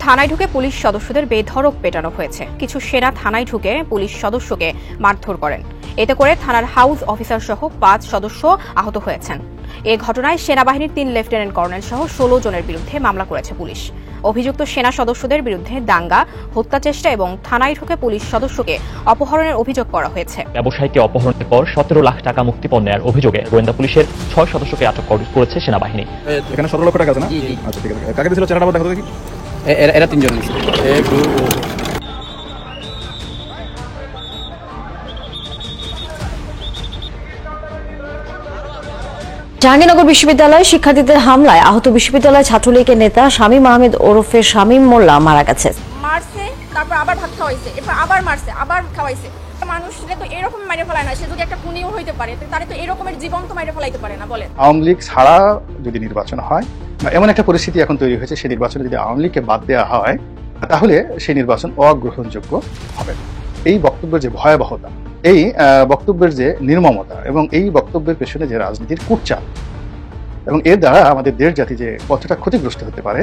থানায় ঢুকে পুলিশ সদস্যদের বেধড়ক পেটানো হয়েছে। কিছু সেনা থানায় ঢুকে পুলিশ সদস্যকে মারধর করেন। এতে করে থানার হাউস অফিসার সহ 5 সদস্য আহত হয়েছেন। এ ঘটনায় সেনাবাহিনীর 3 লেফটেন্যান্ট কর্নেল সহ 16 জনের বিরুদ্ধে মামলা করেছে পুলিশ। অভিযুক্ত সেনা সদস্যদের বিরুদ্ধে দাঙ্গা, হত্যা চেষ্টা এবং থানায় ঢুকে পুলিশ সদস্যকে অপহরণের অভিযোগ করা হয়েছে। ব্যবসায়ীকে অপহরণের পর 17 লাখ টাকা মুক্তিপণ নেওয়ার অভিযোগে গোয়েন্দা পুলিশের 6 সদস্যকে আটক করেছে সেনাবাহিনী। এখানে 17 লক্ষ টাকা আছে না? আচ্ছা ঠিক আছে। কাকে দিয়েছিল চেহারাটা দেখো দেখি। এরা 3 জন। জাহাঙ্গীরনগর বিশ্ববিদ্যালয়ে শিক্ষার্থীদের হামলায় আহত বিশ্ববিদ্যালয় ছাত্রলীগের নেতা শামীম আহমেদ ওরফে শামীম মোল্লা মারা গেছে। মারছে, তারপর আবার ভাত খাওয়াইছে, এরপর আবার মারছে, আবার খাওয়াইছে। মানুষরে তো এরকম মাইরে ফেলায় না, সে যদি একটা খুনিও হইতে পারে তারে তো এরকমের জীবন্ত মাইরে ফেলাইতে পারে না। বলেন আওয়ামী লীগ ছাড়া যদি নির্বাচন হয়, এমন একটা পরিস্থিতি এখন তৈরি হয়েছে, সেই নির্বাচনে যদি আওয়ামী লীগকে বাদ দেওয়া হয় তাহলে সেই নির্বাচন অগ্রহণযোগ্য হবে। এই বক্তব্যের যে ভয়াবহতা, এই বক্তব্যের যে নির্মমতা এবং এই বক্তব্যের পেছনে যে রাজনীতির কুটচাল এবং এর দ্বারা আমাদের দেশ জাতি যে কতটা ক্ষতিগ্রস্ত হতে পারে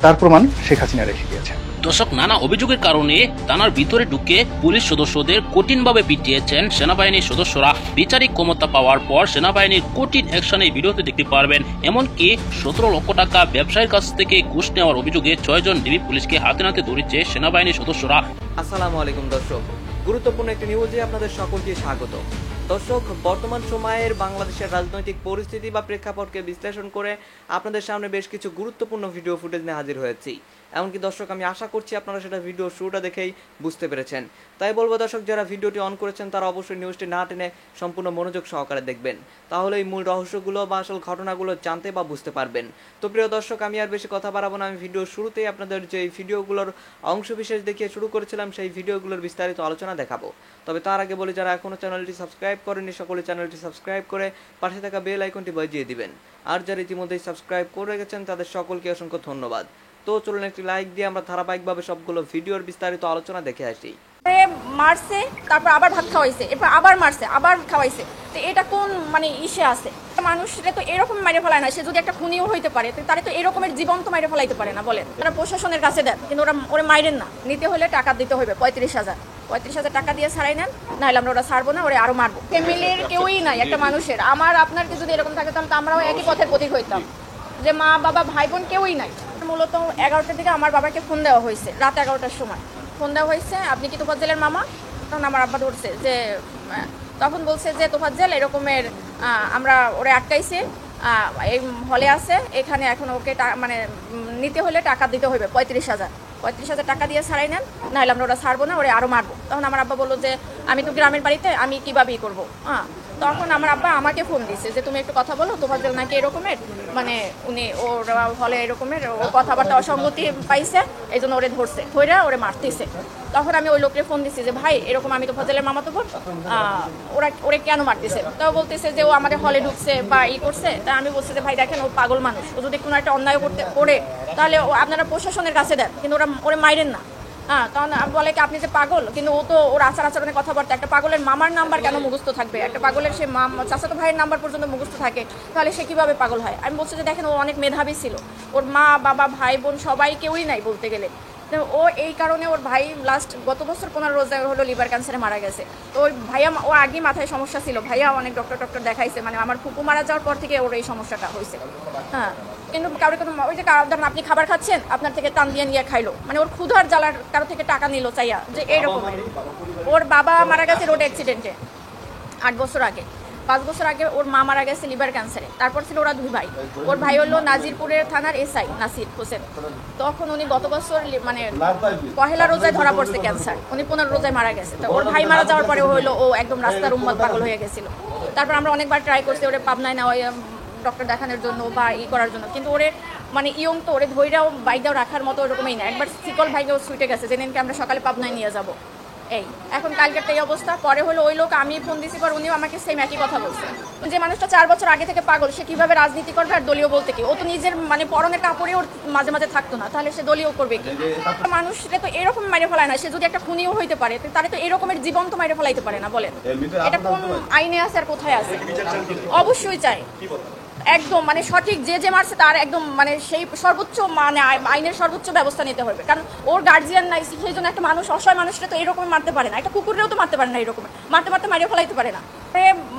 তার প্রমাণ শেখ হাসিনা রেখে গিয়েছে। দর্শক, নানা অভিযোগের কারণে থানার ভিতরে ঢুকে পুলিশ সদস্যদের কঠিনভাবে পিটিয়েছেন সেনাবাহিনীর সদস্যরা। বিচারিক ক্ষমতা পাওয়ার পর সেনাবাহিনীর কঠিন অ্যাকশনে ভিডিওতে দেখতে পারবেন। এমনকি 17 লক্ষ টাকা ব্যবসায়ীর কাছ থেকে ঘুষ নেওয়ার অভিযোগে 6 জন ডিবি পুলিশকে হাতে নাতে ধরেছে সেনাবাহিনীর সদস্যরা। আসসালামু আলাইকুম দর্শক, গুরুত্বপূর্ণ একটি নিউজে আপনাদের সকলকে স্বাগত। দর্শক, বর্তমান সময়ের বাংলাদেশের রাজনৈতিক পরিস্থিতি বা প্রেক্ষাপটকে বিশ্লেষণ করে আপনাদের সামনে বেশ কিছু গুরুত্বপূর্ণ ভিডিও ফুটেজ নিয়ে হাজির হয়েছি। এমনকি দর্শক, আমি আশা করছি আপনারা সেটা ভিডিও শুরুটা দেখেই বুঝতে পেরেছেন। তাই বলবো দর্শক, যারা ভিডিওটি অন করেছেন তারা অবশ্যই নিউজটি না টেনে সম্পূর্ণ মনোযোগ সহকারে দেখবেন, তাহলে এই মূল রহস্যগুলো বা আসল ঘটনাগুলো জানতে বা বুঝতে পারবেন। তো প্রিয় দর্শক, আমি আর বেশি কথা বাড়াবো না। আমি ভিডিও শুরুতেই আপনাদের যে ভিডিওগুলোর অংশ বিশেষ দেখিয়ে শুরু করেছিলাম সেই ভিডিওগুলোর বিস্তারিত আলোচনা দেখাবো। তবে তার আগে বলি, যারা এখনো চ্যানেলটি সাবস্ক্রাইব করেনি সকলে চ্যানেলটি সাবস্ক্রাইব করে পাশে থাকা বেল আইকনটি বাজিয়ে দিবেন। আর যারা ইতিমধ্যেই সাবস্ক্রাইব করে গেছেন তাদের সকলকে অসংখ্য ধন্যবাদ। তো চলুন একটি লাইক দিয়ে আমরা ধারাবাহিকভাবে সবগুলো ভিডিওর বিস্তারিত আলোচনা দেখে আসি। মারছে, তারপর আবার ভাত খাওয়াইছে, এরপর আবার মারছে, আবার খাওয়াইছে। তো এটা কোন ইসে আছে? মানুষরে তো এরকম মাইরে ফেলায় না, সে যদি একটা খুনিও হইতে পারে তারে তো এরকমের জীবন্ত মাইরে ফেলাইতে পারে না। বলেন তারা প্রশাসনের কাছে দেন, কিন্তু ওরা মাইরেন না। নিতে হলে টাকা দিতে হবে 35,000 টাকা দিয়ে ছাড়াই নেন, নাহলে আমরা ওরা ছাড়বো না, ওরা আরো মারবো। ফ্যামিলির কেউই নাই একটা মানুষের। আমার আপনার কি যদি এরকম থাকতাম তো আমরাও একই পথের প্রতীক হইতাম, যে মা বাবা ভাই বোন কেউই নাই। মূলত 11টার দিকে আমার বাবাকে ফোন দেওয়া হয়েছে, রাত 11টার সময় ফোন দেওয়া হয়েছে, আপনি কি তোফাজ্জেলের মামা? তখন আমার আব্বা ধরছে, যে তখন বলছে যে তোফাজ্জেল এরকমের আমরা ওরা আটকাইছে, এই হলে আছে, এখানে এখন ওকে নিতে হলে টাকা দিতে হবে 35,000 টাকা দিয়ে ছাড়াই নেন, নাহলে আমরা ওরা ছাড়বো না, ওরা আরও মারবো। তখন আমার আব্বা বললো যে আমি তো গ্রামের বাড়িতে, আমি কীভাবেই করবো। তখন আমার আব্বা আমাকে ফোন দিচ্ছে যে তুমি একটু কথা বলো, তোফাজ্জেল নাকি এরকমের উনি ওর হলে এরকমের ও কথাবার্তা অসঙ্গতি পাইছে, এই জন্য ওরে ধরছে, ধরে ওরে মারতেছে। তখন আমি ওই লোককে ফোন দিচ্ছি যে ভাই এরকম আমি তোফাজ্জেলের মামা তো বোন, ওরে কেন মারতেছে? তাও বলতেছে যে ও আমাদের হলে ঢুকছে বা করছে। তা আমি বলছি যে ভাই দেখেন, ও পাগল মানুষ, ও যদি কোনো একটা অন্যায় করে তাহলে আপনারা প্রশাসনের কাছে দেন, কিন্তু ওরে মাইরেন না। তখন বলে কি আপনি যে পাগল, কিন্তু ও তো ওর আচরণের কথাবার্তা, একটা পাগলের মামার নাম্বার কেন মুখস্থ থাকবে? একটা পাগলের সে চাচাতো ভাইয়ের নাম্বার পর্যন্ত মুখস্থ থাকে, তাহলে সে কিভাবে পাগল হয়? আমি বলছি যে দেখেন, ও অনেক মেধাবী ছিল, ওর মা বাবা ভাই বোন সবাই কেউই নাই বলতে গেলে। ও এই কারণে ওর ভাই গত বছর 15 রোজা হলো লিভার ক্যান্সারে মারা গেছে। তো ওই ভাইয়া, ও আগে মাথায় সমস্যা ছিল, ভাইয়া অনেক ডক্টর দেখাইছে, আমার ফুপু মারা যাওয়ার পর থেকে ওর এই সমস্যাটা হয়েছে। কিন্তু কারো ওই যে ধরেন আপনি খাবার খাচ্ছেন, আপনার থেকে টান দিয়ে নিয়ে খাইলো, ওর ক্ষুধার জ্বালার কারো থেকে টাকা নিল চাইয়া, যে এইরকম। ওর বাবা মারা গেছে রোড অ্যাক্সিডেন্টে 8 বছর আগে, 5 বছর আগে ওর মা মারা গেছে লিভার ক্যান্সারে। তারপর ছিল ওরা 2 ভাই। ওর ভাই হলো নাজিরপুরের থানার এসআই নাসির হোসেন। তখন উনি গত বছর পহেলা রোজায় ধরা পড়ছে ক্যান্সার, উনি 15 রোজায় মারা গেছে। তো ওর ভাই মারা যাওয়ার পরে হলো ও একদম রাস্তার উম্মত পাগল হয়ে গেছিল। তারপর আমরা অনেকবার ট্রাই করছি ওরে পাবনায় নেওয়া ডক্টর দেখানোর জন্য বা করার জন্য, কিন্তু ওরে ইয়ং তো, ওরে ধৈর্যও বাইকটাও রাখার মতো ওরকমই না। একবার শিকল ভাইকেও ছুটে গেছে, যেদিনকে আমরা সকালে পাবনায় নিয়ে যাব। এই এখন কালকেরটা এই অবস্থা। পরে হলো ওই লোক, আমি ফোন দিছি, পর উনিও আমাকে সেম একই কথা বলছে, যে মানুষটা 4 বছর আগে থেকে পাগল, সে কিভাবে রাজনীতি করবে? আর দলীয় বলতে কি, ও তো নিজের পরনের কাপড়ে ওর মাঝে মাঝে থাকতো না, তাহলে সে দলীয় করবে কি? মানুষরে তো এরকম মাইরে ফেলায় না, সে যদি একটা খুনিও হইতে পারে তারে তো এরকমের জীবন্ত মাইরে ফেলাইতে পারে না। বলেন এটা কোন আইনে আছে আর কোথায় আছে? অবশ্যই চাই, একদম মানে সঠিক যে মারছে তার একদম মানে সেই সর্বোচ্চ মানে আইনের সর্বোচ্চ ব্যবস্থা নিতে হবে, কারণ ওর গার্জিয়ান নাই, সেই জন্য একটা মানুষ অসহায় মানুষটা তো এরকম মারতে পারে না, একটা কুকুরেও তো মারতে পারে না, এরকম মারতে মারিয়ে ফেলাইতে পারে না।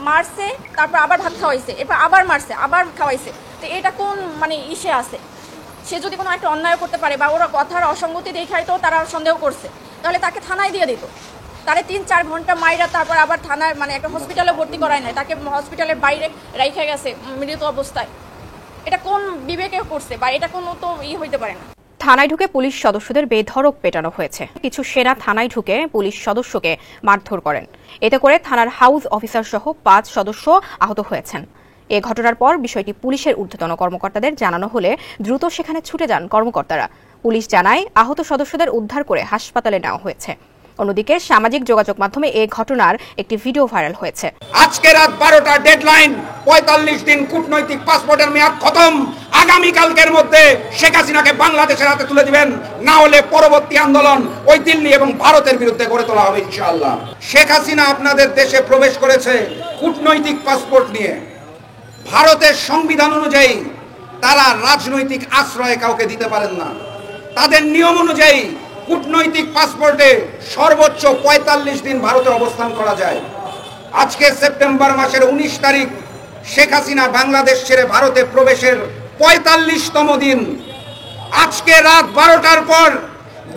মারছে, তারপর আবার ভাত খাওয়াইছে, এরপর আবার মারছে, আবার খাওয়াইছে। তো এটা কোন মানে ইসে আছে? সে যদি কোনো একটা অন্যায় করতে পারে বা ওরা কথার অসঙ্গতি দেখায় তো তারা সন্দেহ করছে, তাহলে তাকে থানায় দিয়ে দিত। তারে 3-4 ঘন্টা মাইরা তারপর আবার থানায় মানে একটা হসপিটালে ভর্তি করায় নাই, তাকে হসপিটালের বাইরে রেখে গেছে মৃত অবস্থায়। এটা কোন বিবেকে করছে বা এটা কোনো তো হইতে পারে না। থানায় ঢুকে পুলিশ সদস্যদের বেধড়ক পেটানো হয়েছে। কিছু সেনা থানায় ঢুকে পুলিশ সদস্যকে মারধর করেন। এতে করে থানার হাউস অফিসার সহ 5 সদস্য আহত হয়েছেন। এ ঘটনার পর বিষয়টি পুলিশের ঊর্ধ্বতন কর্মকর্তাদের জানানো হলে দ্রুত সেখানে ছুটে যান কর্মকর্তারা। পুলিশ জানায় আহত সদস্যদের উদ্ধার করে হাসপাতালে নেওয়া হয়েছে। অন্যদিকে সামাজিক যোগাযোগ মাধ্যমে এই ঘটনার একটি ভিডিও ভাইরাল হয়েছে। আজকে রাত 12টা ডেডলাইন, 45 দিন কূটনৈতিক পাসপোর্টের মেয়াদ খতম। আগামীকালকের মধ্যে শেখ হাসিনাকে বাংলাদেশের হাতে তুলে দিবেন, না হলে পরবর্তী আন্দোলন ওই দিল্লি এবং ভারতের বিরুদ্ধে গড়ে তোলা হবে ইনশাআল্লাহ। শেখ হাসিনা আপনাদের দেশে প্রবেশ করেছে কূটনৈতিক পাসপোর্ট নিয়ে। ভারতের সংবিধান অনুযায়ী তারা রাজনৈতিক আশ্রয় কাউকে দিতে পারেন না। তাদের নিয়ম অনুযায়ী কূটনৈতিক পাসপোর্টে সর্বোচ্চ 45 দিন ভারতে অবস্থান করা যায়। আজকে সেপ্টেম্বর মাসের 19 তারিখ শেখ হাসিনা বাংলাদেশ ছেড়ে ভারতে প্রবেশের 45তম দিন। আজকে রাত 12টার পর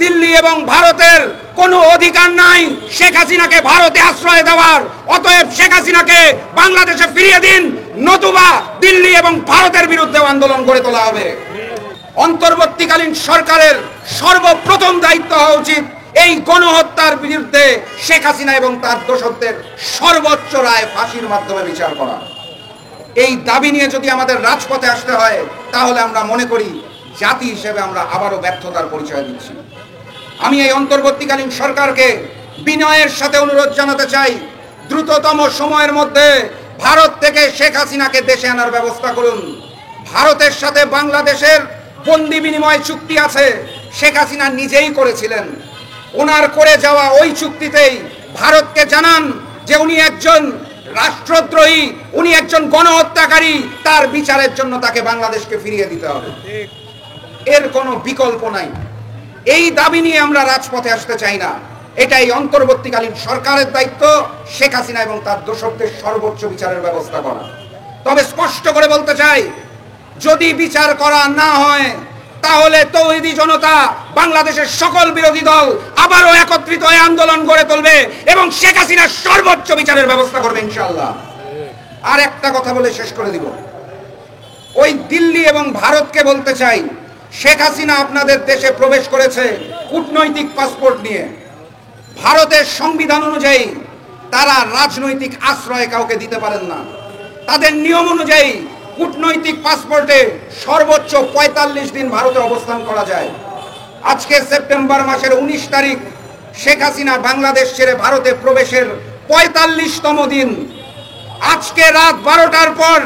দিল্লি এবং ভারতের কোনো অধিকার নাই শেখ হাসিনাকে ভারতে আশ্রয় দেওয়ার। অতএব শেখ হাসিনাকে বাংলাদেশে ফিরিয়ে দিন, নতুবা দিল্লি এবং ভারতের বিরুদ্ধে আন্দোলন গড়ে তোলা হবে। অন্তর্বর্তীকালীন সরকারের সর্বপ্রথম দায়িত্ব হওয়া উচিত এই গণহত্যার বিরুদ্ধে শেখ হাসিনা এবং তার দোষকদের সর্বোচ্চ রায় ফাঁসির মাধ্যমে বিচার করা। এই দাবি নিয়ে যদি আমাদের রাজপথে আসতে হয়, তাহলে আমরা মনে করি জাতি হিসেবে আমরা আবারও ব্যর্থতার পরিচয় দিচ্ছি। আমি এই অন্তর্বর্তীকালীন সরকারকে বিনয়ের সাথে অনুরোধ জানাতে চাই, দ্রুততম সময়ের মধ্যে ভারত থেকে শেখ হাসিনাকে দেশে আনার ব্যবস্থা করুন। ভারতের সাথে বাংলাদেশের বন্দি বিনিময় চুক্তি আছে, শেখ হাসিনা নিজেই করেছিলেন। ওনার করে যাওয়া ওই চুক্তিতেই ভারতকে জানান যে উনি একজন রাষ্ট্রদ্রোহী, উনি একজন গণহত্যাকারী, তার বিচারের জন্য তাকে বাংলাদেশকে ফিরিয়ে দিতে হবে। এর কোনো বিকল্প নাই। এই দাবি নিয়ে আমরা রাজপথে আসতে চাই না। এটাই অন্তর্বর্তীকালীন সরকারের দায়িত্ব শেখ হাসিনা এবং তার দোষকদের সর্বোচ্চ বিচারের ব্যবস্থা করা। তবে স্পষ্ট করে বলতে চাই, যদি বিচার করা না হয় তাহলে তৌহিদি জনতা, বাংলাদেশের সকল বিরোধী দল আবারও একত্রিত হয়ে আন্দোলন গড়ে তুলবে এবং শেখ হাসিনার সর্বোচ্চ বিচারের ব্যবস্থা করবে ইনশাআল্লাহ। আর একটা কথা বলে শেষ করে দিব, ওই দিল্লি এবং ভারতকে বলতে চাই, শেখ হাসিনা আপনাদের দেশে প্রবেশ করেছে কূটনৈতিক পাসপোর্ট নিয়ে। ভারতের সংবিধান অনুযায়ী তারা রাজনৈতিক আশ্রয় কাউকে দিতে পারেন না। তাদের নিয়ম অনুযায়ী কূটনৈতিক পাসপোর্টে সর্বোচ্চ 45 দিন ভারতে অবস্থান করা যায়। আজকে সেপ্টেম্বর মাসের 19 তারিখ শেখ হাসিনা বাংলাদেশ ছেড়ে ভারতে প্রবেশের 45তম দিন। আজকে রাত 12টার পর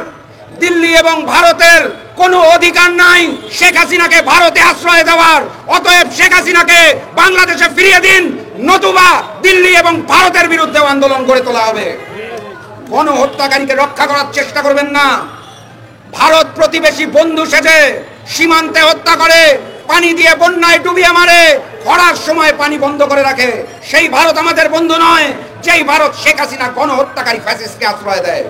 দিল্লি এবং ভারতের কোনো অধিকার নাই শেখ হাসিনাকে ভারতে আশ্রয় দেওয়ার। অতএব শেখ হাসিনাকে বাংলাদেশে ফিরিয়ে দিন, নতুবা দিল্লি এবং ভারতের বিরুদ্ধে আন্দোলন গড়ে তোলা হবে। গণহত্যাকারীকে রক্ষা করার চেষ্টা করবেন না। ভারত প্রতিবেশী বন্ধু সেজে সীমান্তে হত্যা করে, পানি দিয়ে বন্যায় ডুবিয়ে মারে, খরার সময় পানি বন্ধ করে রাখে। সেই ভারত আমাদের বন্ধু নয়, যেই ভারত শেখ হাসিনা গণহত্যাকারী ফ্যাসিস্টকে আশ্রয় দেয়।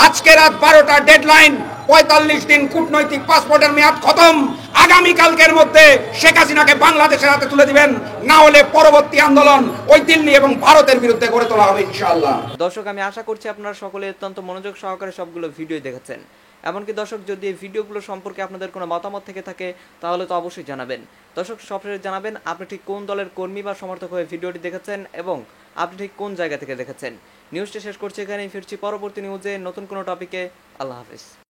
আজকে রাত 12টা ডেডলাইন, 45 দিন কূটনৈতিক পাসপোর্টের মেয়াদ খতম। আগামীকালকের মধ্যে শেখ হাসিনাকে বাংলাদেশের হাতে তুলে দিবেন, না হলে পরবর্তী আন্দোলন ওই দিল্লি এবং ভারতের বিরুদ্ধে গড়ে তোলা হবে ইনশাআল্লাহ। দর্শক, আমি আশা করছি আপনারা সকলে অত্যন্ত মনোযোগ সহকারে সবগুলো ভিডিও দেখেছেন। এমনকি দর্শক, যদি এই ভিডিওগুলো সম্পর্কে আপনাদের কোনো মতামত থেকে থাকে তাহলে তো অবশ্যই জানাবেন। দর্শক, সবশেষে জানাবেন আপনি ঠিক কোন দলের কর্মী বা সমর্থক হয়ে ভিডিওটি দেখেছেন এবং আপনি ঠিক কোন জায়গা থেকে দেখেছেন। নিউজটি শেষ করছি এখানেই, ফিরছি পরবর্তী নিউজে নতুন কোনো টপিকে। আল্লাহ হাফেজ।